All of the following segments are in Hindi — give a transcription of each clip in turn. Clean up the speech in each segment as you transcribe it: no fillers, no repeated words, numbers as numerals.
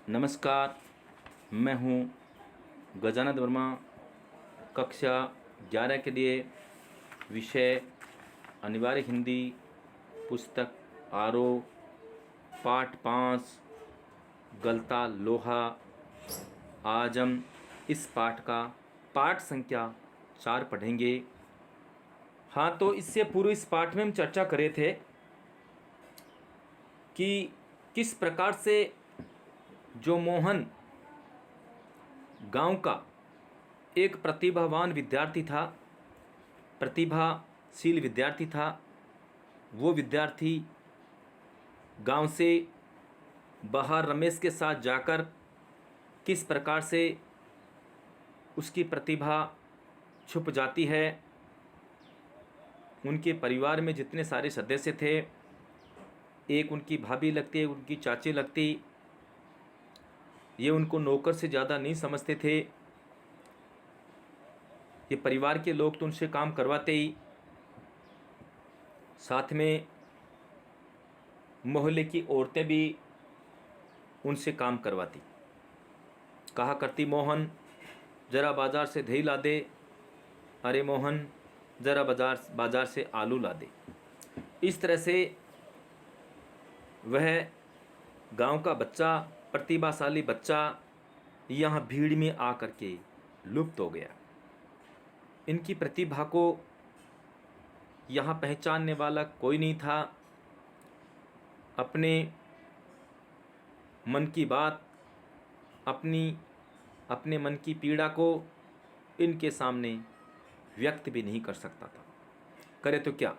नमस्कार। मैं हूँ गजानंद वर्मा। कक्षा 11 के लिए विषय अनिवार्य हिंदी, पुस्तक आरोह, पाठ 5, गलता लोहा। आज हम इस पाठ का पाठ संख्या 4 पढ़ेंगे। हाँ, तो इससे पूर्व इस पाठ में हम चर्चा करे थे कि किस प्रकार से जो मोहन गांव का एक प्रतिभावान विद्यार्थी था, प्रतिभाशील विद्यार्थी था, वो विद्यार्थी गांव से बाहर रमेश के साथ जाकर किस प्रकार से उसकी प्रतिभा छुप जाती है। उनके परिवार में जितने सारे सदस्य थे, एक उनकी भाभी लगती, एक उनकी चाची लगती, ये उनको नौकर से ज़्यादा नहीं समझते थे। ये परिवार के लोग तो उनसे काम करवाते ही, साथ में मोहल्ले की औरतें भी उनसे काम करवाती। कहा करती, मोहन ज़रा बाज़ार से दही ला दे, अरे मोहन ज़रा बाज़ार से आलू ला दे। इस तरह से वह गांव का बच्चा, प्रतिभाशाली बच्चा, यहाँ भीड़ में आकर के लुप्त हो गया। इनकी प्रतिभा को यहाँ पहचानने वाला कोई नहीं था। अपने मन की बात, अपने मन की पीड़ा को इनके सामने व्यक्त भी नहीं कर सकता था। करे तो क्या,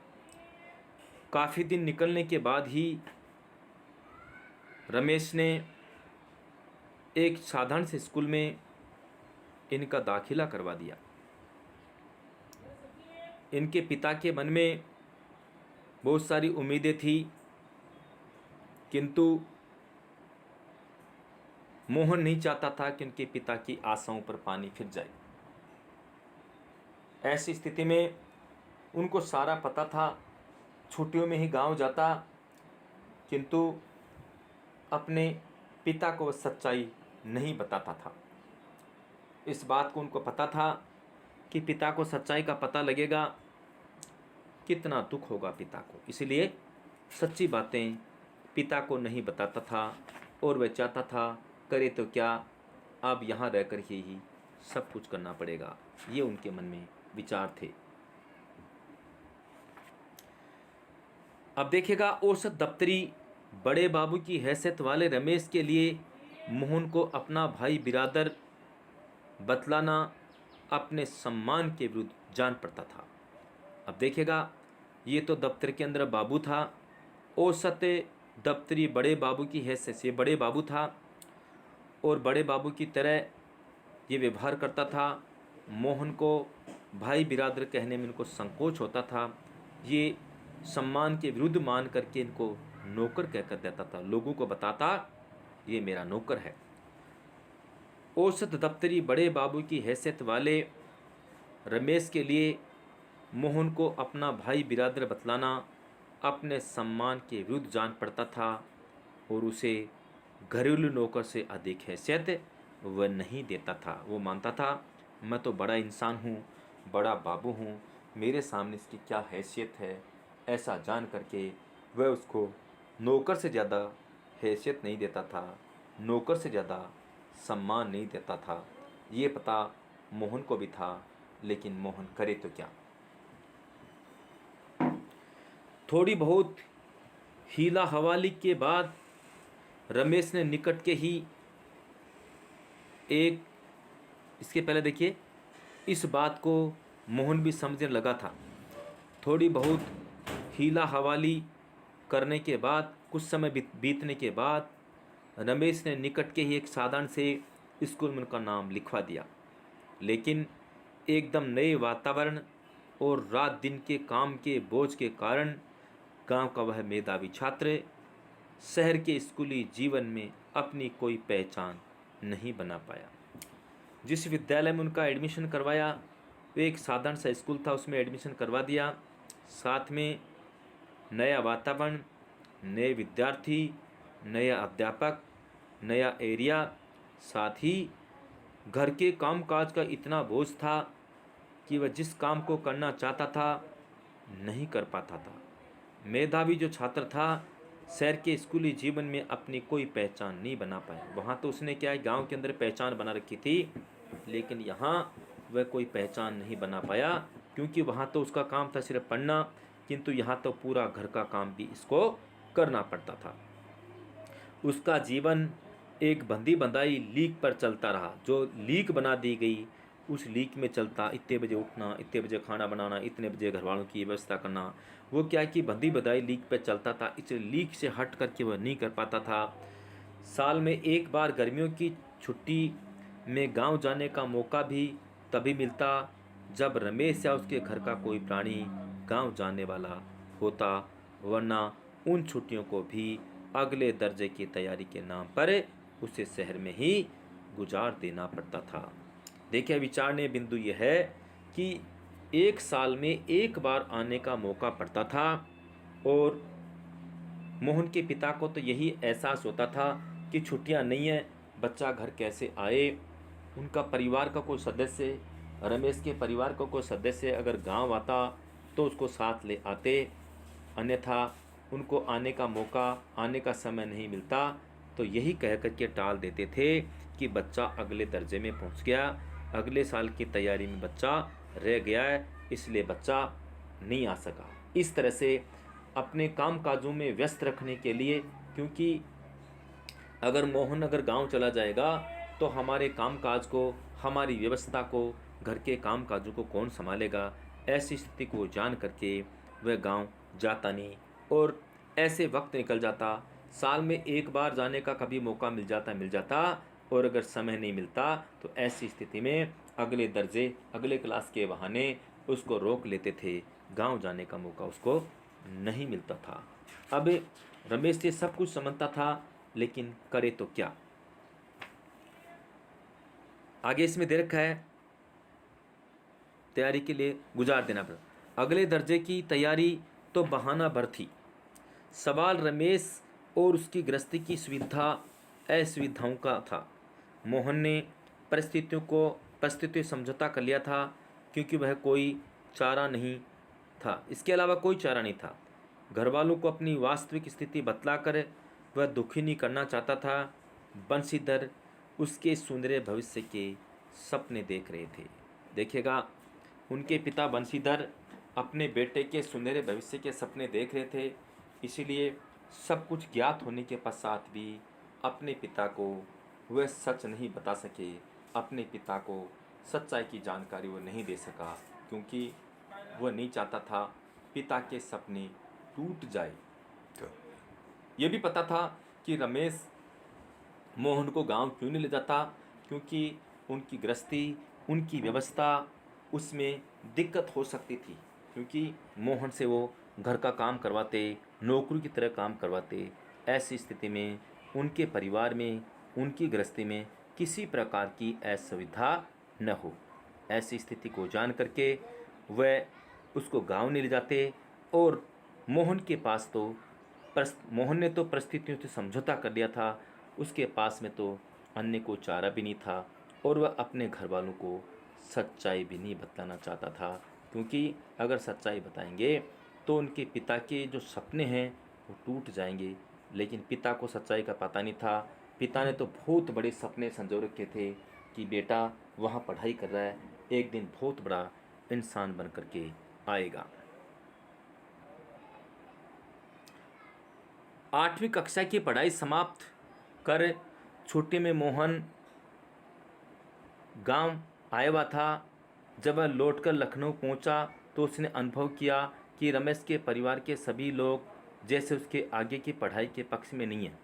काफ़ी दिन निकलने के बाद ही रमेश ने एक साधारण से स्कूल में इनका दाखिला करवा दिया। इनके पिता के मन में बहुत सारी उम्मीदें थी, किंतु मोहन नहीं चाहता था कि उनके पिता की आशाओं पर पानी फिर जाए। ऐसी स्थिति में उनको सारा पता था, छुट्टियों में ही गांव जाता, किंतु अपने पिता को सच्चाई नहीं बताता था। इस बात को उनको पता था कि पिता को सच्चाई का पता लगेगा, कितना दुख होगा पिता को। इसलिए सच्ची बातें पिता को नहीं बताता था और वह चाहता था, करे तो क्या, अब यहाँ रहकर ही सब कुछ करना पड़ेगा। ये उनके मन में विचार थे। अब देखिएगा, औसत दफ्तरी बड़े बाबू की हैसियत वाले रमेश के लिए मोहन को अपना भाई बिरादर बतलाना अपने सम्मान के विरुद्ध जान पड़ता था। अब देखिएगा, ये तो दफ्तर के अंदर बाबू था, औसत दफ्तरी बड़े बाबू की हैसियत से बड़े बाबू था और बड़े बाबू की तरह ये व्यवहार करता था। मोहन को भाई बिरादर कहने में इनको संकोच होता था। ये सम्मान के विरुद्ध मान करके इनको नौकर कहकर देता था, लोगों को बताता ये मेरा नौकर है। औसत दफ्तरी बड़े बाबू की हैसियत वाले रमेश के लिए मोहन को अपना भाई बिरादर बतलाना अपने सम्मान के विरुद्ध जान पड़ता था और उसे घरेलू नौकर से अधिक हैसियत वह नहीं देता था। वो मानता था, मैं तो बड़ा इंसान हूँ, बड़ा बाबू हूँ, मेरे सामने इसकी क्या हैसियत है। ऐसा जान करके वह उसको नौकर से ज़्यादा हैसियत नहीं देता था, नौकर से ज़्यादा सम्मान नहीं देता था। ये पता मोहन को भी था, लेकिन मोहन करे तो क्या। थोड़ी बहुत हीला हवाली के बाद रमेश ने निकट के ही एक, इसके पहले देखिए, इस बात को मोहन भी समझने लगा था। थोड़ी बहुत हीला हवाली करने के बाद, कुछ समय बीतने के बाद रमेश ने निकट के ही एक साधारण से स्कूल में उनका नाम लिखवा दिया। लेकिन एकदम नए वातावरण और रात दिन के काम के बोझ के कारण गांव का वह मेधावी छात्र शहर के स्कूली जीवन में अपनी कोई पहचान नहीं बना पाया। जिस विद्यालय में उनका एडमिशन करवाया वो एक साधारण सा स्कूल था, उसमें एडमिशन करवा दिया। साथ में नया वातावरण, नए विद्यार्थी, नया अध्यापक, नया एरिया, साथ ही घर के कामकाज का इतना बोझ था कि वह जिस काम को करना चाहता था नहीं कर पाता था। मेधावी जो छात्र था, शहर के स्कूली जीवन में अपनी कोई पहचान नहीं बना पाया। वहाँ तो उसने क्या है, गांव के अंदर पहचान बना रखी थी, लेकिन यहाँ वह कोई पहचान नहीं बना पाया, क्योंकि वहाँ तो उसका काम था सिर्फ पढ़ना, किंतु यहाँ तो पूरा घर का काम भी इसको करना पड़ता था। उसका जीवन एक बंदी बंधाई लीक पर चलता रहा। जो लीक बना दी गई, उस लीक में चलता, इतने बजे उठना, इतने बजे खाना बनाना, इतने बजे घर वालों की व्यवस्था करना। वो क्या कि बंदी बंधाई लीक पर चलता था, इस लीक से हट करके वह नहीं कर पाता था। साल में एक बार गर्मियों की छुट्टी में गांव जाने का मौका भी तभी मिलता जब रमेश या उसके घर का कोई प्राणी गांव जाने वाला होता, वरना उन छुट्टियों को भी अगले दर्जे की तैयारी के नाम पर उसे शहर में ही गुजार देना पड़ता था। देखिए, विचारने बिंदु यह है कि एक साल में एक बार आने का मौका पड़ता था, और मोहन के पिता को तो यही एहसास होता था कि छुट्टियां नहीं है, बच्चा घर कैसे आए। उनका परिवार का कोई सदस्य, रमेश के परिवार का कोई सदस्य अगर गांव आता तो उसको साथ ले आते, अन्यथा उनको आने का मौका, आने का समय नहीं मिलता तो यही कह करके टाल देते थे कि बच्चा अगले दर्जे में पहुंच गया, अगले साल की तैयारी में बच्चा रह गया है, इसलिए बच्चा नहीं आ सका। इस तरह से अपने काम काजों में व्यस्त रखने के लिए, क्योंकि अगर गांव चला जाएगा तो हमारे कामकाज को, हमारी व्यवस्था को, घर के काम काजों को कौन संभालेगा। ऐसी स्थिति को जान करके वह गांव जाता नहीं, और ऐसे वक्त निकल जाता। साल में एक बार जाने का कभी मौका मिल जाता, और अगर समय नहीं मिलता तो ऐसी स्थिति में अगले दर्जे, अगले क्लास के बहाने उसको रोक लेते थे, गांव जाने का मौका उसको नहीं मिलता था। अब रमेश ये सब कुछ समझता था, लेकिन करे तो क्या। आगे इसमें दे रखा है, तैयारी के लिए गुजार देना पड़ा। अगले दर्जे की तैयारी तो बहाना भर थी। सवाल रमेश और उसकी गृहस्थी की सुविधा असुविधाओं का था। मोहन ने परिस्थितियों समझौता कर लिया था, क्योंकि वह कोई चारा नहीं था, इसके अलावा कोई चारा नहीं था। घर वालों को अपनी वास्तविक स्थिति बतलाकर वह दुखी नहीं करना चाहता था। बंशीधर उसके सुनहरे भविष्य के सपने देख रहे थे। देखिएगा, उनके पिता बंशीधर अपने बेटे के सुनहरे भविष्य के सपने देख रहे थे, इसीलिए सब कुछ ज्ञात होने के पश्चात भी अपने पिता को वह सच नहीं बता सके। अपने पिता को सच्चाई की जानकारी वो नहीं दे सका, क्योंकि वह नहीं चाहता था पिता के सपने टूट जाए। ये भी पता था कि रमेश मोहन को गांव क्यों नहीं ले जाता, क्योंकि उनकी गृहस्थी, उनकी व्यवस्था, उसमें दिक्कत हो सकती थी, क्योंकि मोहन से वो घर का काम करवाते, नौकरी की तरह काम करवाते। ऐसी स्थिति में उनके परिवार में, उनकी गृहस्थी में किसी प्रकार की असुविधा न हो। ऐसी स्थिति को जान करके वह उसको गांव नहीं ले जाते, और मोहन के पास तो मोहन ने तो परिस्थितियों से समझौता कर लिया था, उसके पास में तो अन्य को चारा भी नहीं था, और वह अपने घर वालों को सच्चाई भी नहीं बतलाना चाहता था, क्योंकि अगर सच्चाई बताएंगे तो उनके पिता के जो सपने हैं वो टूट जाएंगे। लेकिन पिता को सच्चाई का पता नहीं था। पिता ने तो बहुत बड़े सपने संजो रखे थे कि बेटा वहाँ पढ़ाई कर रहा है, एक दिन बहुत बड़ा इंसान बन करके आएगा। 8वीं कक्षा की पढ़ाई समाप्त कर छुट्टी में मोहन गांव आया हुआ था। जब वह लौटकर लखनऊ पहुंचा तो उसने अनुभव किया कि रमेश के परिवार के सभी लोग जैसे उसके आगे की पढ़ाई के पक्ष में नहीं है।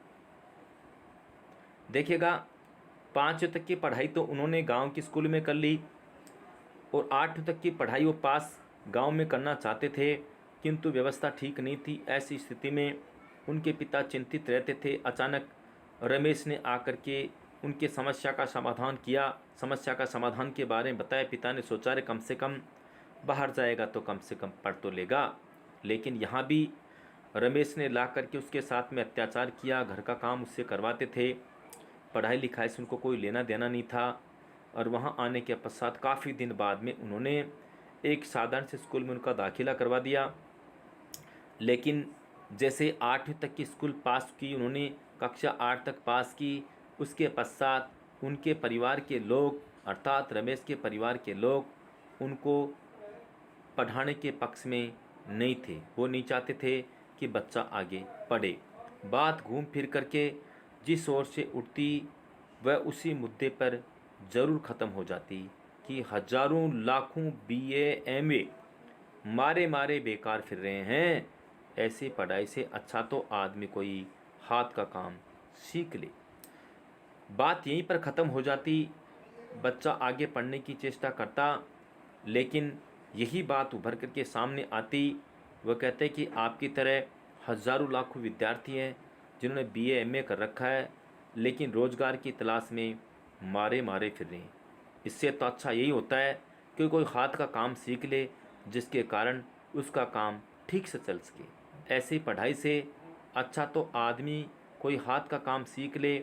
देखिएगा, 5वीं तक की पढ़ाई तो उन्होंने गांव के स्कूल में कर ली, और 8वीं तक की पढ़ाई वो पास गांव में करना चाहते थे, किंतु व्यवस्था ठीक नहीं थी। ऐसी स्थिति में उनके पिता चिंतित रहते थे। अचानक रमेश ने आकर के उनके समस्या का समाधान किया, समस्या का समाधान के बारे में बताया। पिता ने सोचा रे कम से कम बाहर जाएगा तो कम से कम पढ़ तो लेगा, लेकिन यहाँ भी रमेश ने ला करके उसके साथ में अत्याचार किया, घर का काम उससे करवाते थे। पढ़ाई लिखाई से उनको कोई लेना देना नहीं था। और वहाँ आने के पश्चात काफ़ी दिन बाद में उन्होंने एक साधारण से स्कूल में उनका दाखिला करवा दिया। लेकिन जैसे 8वीं तक की स्कूल पास की, उन्होंने कक्षा 8 तक पास की, उसके पश्चात उनके परिवार के लोग अर्थात रमेश के परिवार के लोग उनको पढ़ाने के पक्ष में नहीं थे। वो नहीं चाहते थे कि बच्चा आगे पढ़े। बात घूम फिर करके जिस ओर से उठती वह उसी मुद्दे पर ज़रूर ख़त्म हो जाती कि हजारों लाखों बीए एमए मारे मारे बेकार फिर रहे हैं। ऐसी पढ़ाई से अच्छा तो आदमी कोई हाथ का काम सीख ले। बात यहीं पर ख़त्म हो जाती। बच्चा आगे पढ़ने की चेष्टा करता, लेकिन यही बात उभर करके सामने आती। वह कहते कि आपकी तरह हज़ारों लाखों विद्यार्थी हैं जिन्होंने बीए एमए कर रखा है, लेकिन रोज़गार की तलाश में मारे मारे फिर रहे हैं। इससे तो अच्छा यही होता है कि कोई हाथ का काम सीख ले जिसके कारण उसका काम ठीक से चल सके। ऐसी पढ़ाई से अच्छा तो आदमी कोई हाथ का काम सीख ले।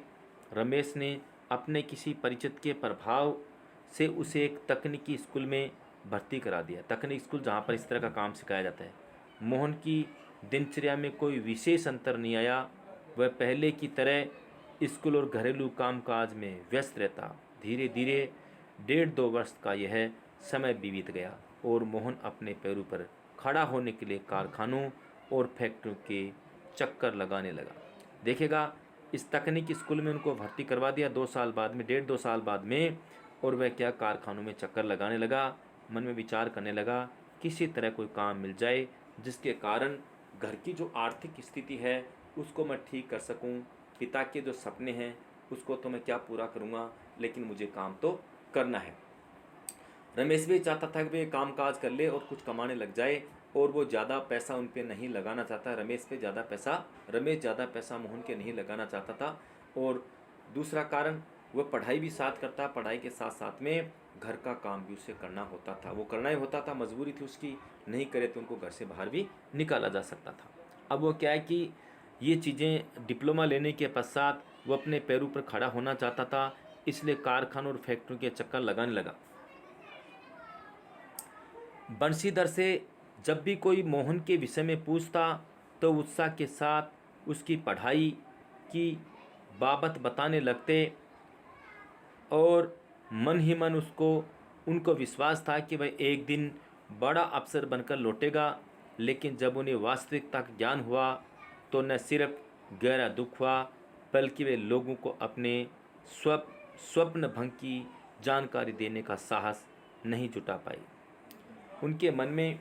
रमेश ने अपने किसी परिचित के प्रभाव से उसे एक तकनीकी स्कूल में भर्ती करा दिया। तकनीकी स्कूल जहाँ पर इस तरह का काम सिखाया जाता है। मोहन की दिनचर्या में कोई विशेष अंतर नहीं आया। वह पहले की तरह स्कूल और घरेलू कामकाज में व्यस्त रहता। धीरे धीरे 1.5-2 वर्ष का यह समय बीत गया और मोहन अपने पैरों पर खड़ा होने के लिए कारखानों और फैक्ट्रियों के चक्कर लगाने लगा। देखिएगा, इस तकनीकी स्कूल में उनको भर्ती करवा दिया 2 साल बाद में, 1.5-2 साल बाद में, और वह क्या कारखानों में चक्कर लगाने लगा। मन में विचार करने लगा किसी तरह कोई काम मिल जाए जिसके कारण घर की जो आर्थिक स्थिति है उसको मैं ठीक कर सकूं। पिता के जो सपने हैं उसको तो मैं क्या पूरा करूंगा, लेकिन मुझे काम तो करना है। रमेश भी चाहता था कि वे काम काज कर ले और कुछ कमाने लग जाए, और वो ज़्यादा पैसा उन पे नहीं लगाना चाहता। रमेश ज़्यादा पैसा मोहन के नहीं लगाना चाहता था। और दूसरा कारण, वह पढ़ाई भी साथ करता, पढ़ाई के साथ साथ में घर का काम भी उसे करना होता था। वो करना ही होता था, मजबूरी थी उसकी, नहीं करे तो उनको घर से बाहर भी निकाला जा सकता था। अब वो क्या है कि ये चीज़ें डिप्लोमा लेने के पश्चात वो अपने पैरों पर खड़ा होना चाहता था, इसलिए कारखानों और फैक्ट्रियों के चक्कर लगाने लगा। बंशीधर से जब भी कोई मोहन के विषय में पूछता तो उत्साह के साथ उसकी पढ़ाई की बाबत बताने लगते, और मन ही मन उनको विश्वास था कि वह एक दिन बड़ा अफसर बनकर लौटेगा। लेकिन जब उन्हें वास्तविकता का ज्ञान हुआ तो न सिर्फ गहरा दुख हुआ, बल्कि वे लोगों को अपने स्वप्न भंग की जानकारी देने का साहस नहीं जुटा पाए। उनके मन में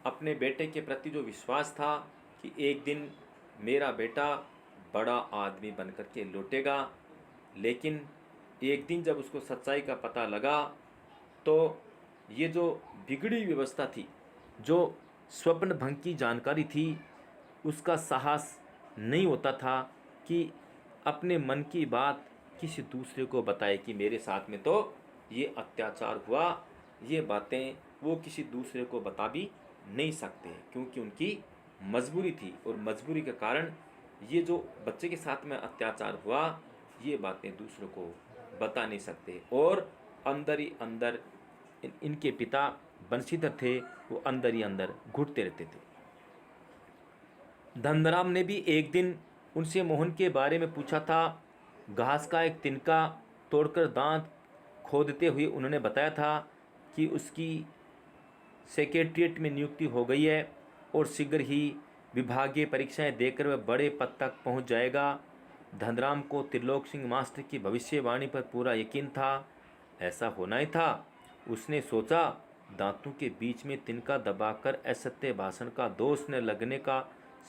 अपने बेटे के प्रति जो विश्वास था कि एक दिन मेरा बेटा बड़ा आदमी बनकर के लौटेगा, लेकिन एक दिन जब उसको सच्चाई का पता लगा तो ये जो बिगड़ी व्यवस्था थी, जो स्वप्न भंग की जानकारी थी, उसका साहस नहीं होता था कि अपने मन की बात किसी दूसरे को बताए कि मेरे साथ में तो ये अत्याचार हुआ। ये बातें वो किसी दूसरे को बता भी नहीं सकते, क्योंकि उनकी मजबूरी थी, और मजबूरी के कारण ये जो बच्चे के साथ में अत्याचार हुआ ये बातें दूसरों को बता नहीं सकते। और अंदर ही अंदर इनके पिता बंशीधर थे, वो अंदर ही अंदर घुटते रहते थे। धनराम ने भी एक दिन उनसे मोहन के बारे में पूछा था। घास का एक तिनका तोड़कर दांत खोदते हुए उन्होंने बताया था कि उसकी सेक्रेटरीट में नियुक्ति हो गई है और शीघ्र ही विभागीय परीक्षाएं देकर वह बड़े पद तक पहुंच जाएगा। धनराम को त्रिलोक सिंह मास्टर की भविष्यवाणी पर पूरा यकीन था। ऐसा होना ही था। उसने सोचा, दांतों के बीच में तिनका दबाकर असत्य भाषण का दोष न लगने का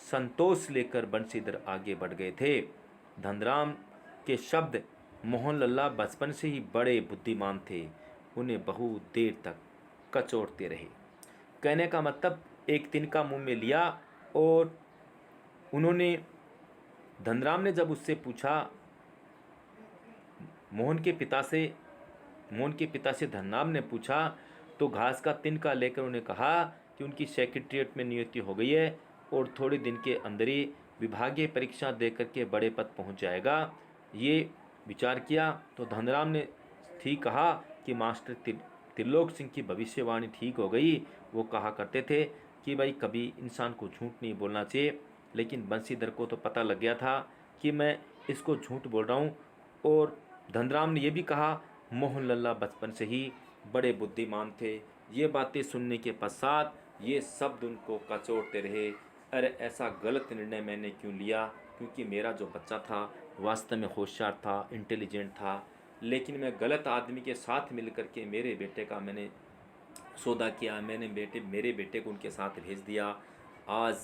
संतोष लेकर बंशीधर आगे बढ़ गए थे। धनराम के शब्द मोहन लल्ला बचपन से ही बड़े बुद्धिमान थे, उन्हें बहुत देर तक कचोटते रहे। कहने का मतलब, एक तिनका मुंह में लिया और उन्होंने धनराम ने जब उससे पूछा, मोहन के पिता से धनराम ने पूछा, तो घास का तिनका लेकर उन्हें कहा कि उनकी सेक्रेटरीट में नियुक्ति हो गई है और थोड़े दिन के अंदर ही विभागीय परीक्षा देकर के बड़े पद पहुंच जाएगा। ये विचार किया तो धनराम ने ठीक कहा कि मास्टर त्रिलोक सिंह की भविष्यवाणी ठीक हो गई। वो कहा करते थे कि भाई कभी इंसान को झूठ नहीं बोलना चाहिए, लेकिन बंसीधर को तो पता लग गया था कि मैं इसको झूठ बोल रहा हूँ। और धनराम ने यह भी कहा मोहन लल्ला बचपन से ही बड़े बुद्धिमान थे। ये बातें सुनने के पश्चात ये शब्द उनको कचोटते रहे, अरे ऐसा गलत निर्णय मैंने क्यों लिया, क्योंकि मेरा जो बच्चा था वास्तव में होशियार था, इंटेलिजेंट था, लेकिन मैं गलत आदमी के साथ मिलकर के मेरे बेटे का मैंने सौदा किया, मैंने मेरे बेटे को उनके साथ भेज दिया। आज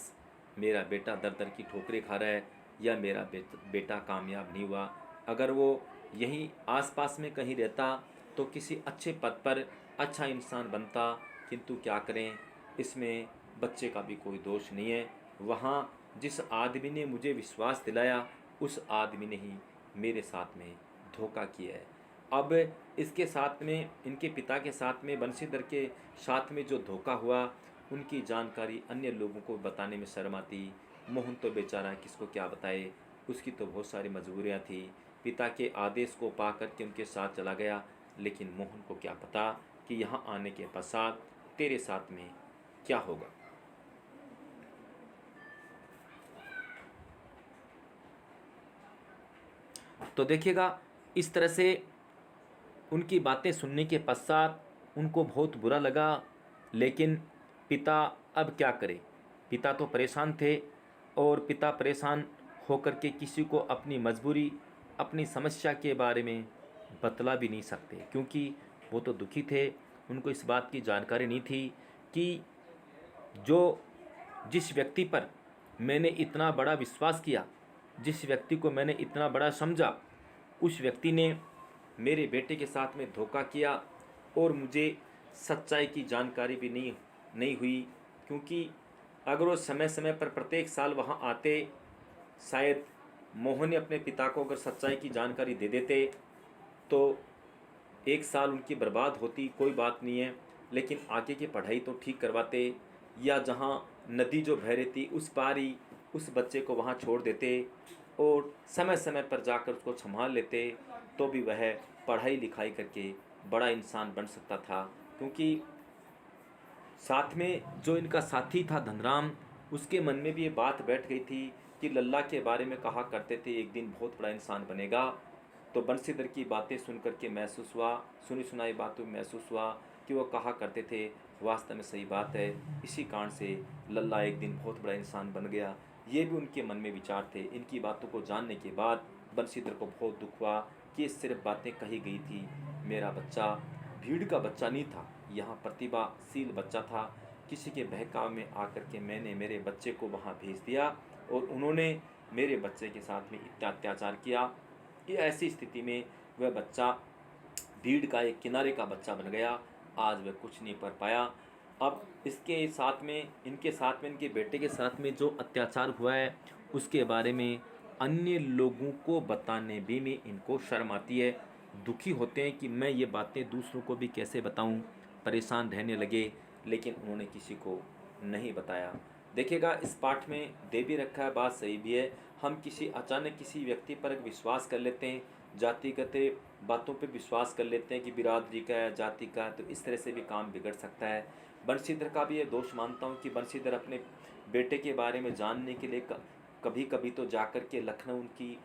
मेरा बेटा दर दर की ठोकरें खा रहा है, या मेरा बेटा कामयाब नहीं हुआ। अगर वो यहीं आसपास में कहीं रहता तो किसी अच्छे पद पर अच्छा इंसान बनता, किंतु क्या करें, इसमें बच्चे का भी कोई दोष नहीं है। वहाँ जिस आदमी ने मुझे विश्वास दिलाया उस आदमी ने ही मेरे साथ में धोखा किया है। अब इसके साथ में इनके पिता के साथ में बंशीधर के साथ में जो धोखा हुआ, उनकी जानकारी अन्य लोगों को बताने में शर्म आती। मोहन तो बेचारा किसको क्या बताए, उसकी तो बहुत सारी मजबूरियां थी। पिता के आदेश को पा कर के उनके साथ चला गया, लेकिन मोहन को क्या पता कि यहाँ आने के पश्चात तेरे साथ में क्या होगा। तो देखिएगा, इस तरह से उनकी बातें सुनने के पश्चात उनको बहुत बुरा लगा, लेकिन पिता अब क्या करे। पिता तो परेशान थे, और पिता परेशान होकर के किसी को अपनी मजबूरी, अपनी समस्या के बारे में बतला भी नहीं सकते, क्योंकि वो तो दुखी थे। उनको इस बात की जानकारी नहीं थी कि जो जिस व्यक्ति पर मैंने इतना बड़ा विश्वास किया, जिस व्यक्ति को मैंने इतना बड़ा समझा, उस व्यक्ति ने मेरे बेटे के साथ में धोखा किया, और मुझे सच्चाई की जानकारी भी नहीं हुई। क्योंकि अगर वो समय समय पर प्रत्येक साल वहाँ आते, शायद मोहन ने अपने पिता को अगर सच्चाई की जानकारी दे देते तो एक साल उनकी बर्बाद होती, कोई बात नहीं है, लेकिन आगे की पढ़ाई तो ठीक करवाते, या जहाँ नदी जो बह रही थी उस पार ही उस बच्चे को वहाँ छोड़ देते, और समय समय पर जाकर उसको संभाल लेते, तो भी वह पढ़ाई लिखाई करके बड़ा इंसान बन सकता था। क्योंकि साथ में जो इनका साथी था धनराम, उसके मन में भी ये बात बैठ गई थी कि लल्ला के बारे में कहा करते थे एक दिन बहुत बड़ा इंसान बनेगा। तो बंशीधर की बातें सुन करके महसूस हुआ, सुनी सुनाई बातों में महसूस हुआ कि वो कहा करते थे वास्तव में सही बात है, इसी कारण से लल्ला एक दिन बहुत बड़ा इंसान बन गया। ये भी उनके मन में विचार थे। इनकी बातों को जानने के बाद बंशीधर को बहुत दुख हुआ कि ये सिर्फ बातें कही गई थी। मेरा बच्चा भीड़ का बच्चा नहीं था, यहाँ प्रतिभाशील बच्चा था। किसी के बहकाव में आकर के मैंने मेरे बच्चे को वहाँ भेज दिया, और उन्होंने मेरे बच्चे के साथ में इतना अत्याचार किया कि ऐसी स्थिति में वह बच्चा भीड़ का एक किनारे का बच्चा बन गया। आज वह कुछ नहीं कर पाया। अब इसके साथ में इनके बेटे के साथ में जो अत्याचार हुआ है उसके बारे में अन्य लोगों को बताने भी में इनको शर्म आती है। दुखी होते हैं कि मैं ये बातें दूसरों को भी कैसे बताऊं, परेशान रहने लगे, लेकिन उन्होंने किसी को नहीं बताया। देखिएगा, इस पाठ में दे भी रखा है, बात सही भी है। हम अचानक किसी व्यक्ति पर विश्वास कर लेते हैं, जातिगत बातों पे विश्वास कर लेते हैं कि बिरादरी का है, जाति का है, तो इस तरह से भी काम बिगड़ सकता है। बंशीधर का भी ये दोष मानता हूँ कि बंशीधर अपने बेटे के बारे में जानने के लिए कभी कभी तो जाकर के लखनऊ उनकी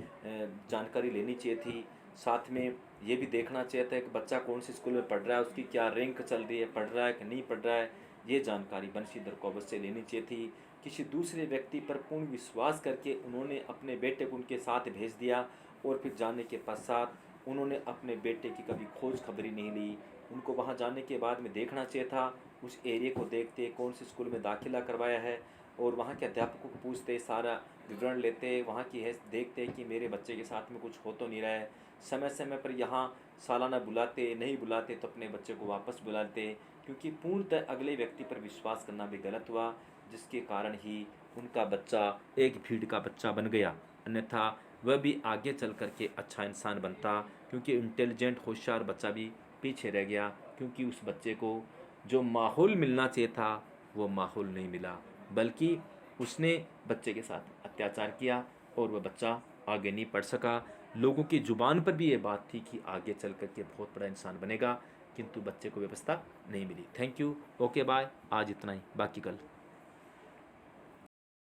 जानकारी लेनी चाहिए थी। साथ में ये भी देखना चाहिए था कि बच्चा कौन से स्कूल में पढ़ रहा है, उसकी क्या रैंक चल रही है, पढ़ रहा है कि नहीं पढ़ रहा है, ये जानकारी बंशीधर को अवश्य लेनी चाहिए थी। किसी दूसरे व्यक्ति पर पूर्ण विश्वास करके उन्होंने अपने बेटे को उनके साथ भेज दिया, और फिर जाने के पश्चात उन्होंने अपने बेटे की कभी खोज खबरी नहीं ली। उनको वहाँ जाने के बाद में देखना चाहिए था, उस एरिया को देखते, कौन से स्कूल में दाखिला करवाया है, और वहाँ के अध्यापकों को पूछते, सारा विवरण लेते, वहाँ की है देखते कि मेरे बच्चे के साथ में कुछ हो तो नहीं रहा है। समय समय पर यहाँ सालाना बुलाते, नहीं बुलाते तो अपने बच्चे को वापस बुलाते, क्योंकि पूर्णतः अगले व्यक्ति पर विश्वास करना भी गलत हुआ, जिसके कारण ही उनका बच्चा एक भीड़ का बच्चा बन गया। अन्यथा वह भी आगे चल कर के अच्छा इंसान बनता, क्योंकि इंटेलिजेंट होशियार बच्चा भी पीछे रह गया, क्योंकि उस बच्चे को जो माहौल मिलना चाहिए था वो माहौल नहीं मिला, बल्कि उसने बच्चे के साथ अत्याचार किया और वह बच्चा आगे नहीं पढ़ सका। लोगों की ज़ुबान पर भी ये बात थी कि आगे चल कर के बहुत बड़ा इंसान बनेगा, किंतु बच्चे को व्यवस्था नहीं मिली। थैंक यू, ओके बाय, आज इतना ही, बाकी कल।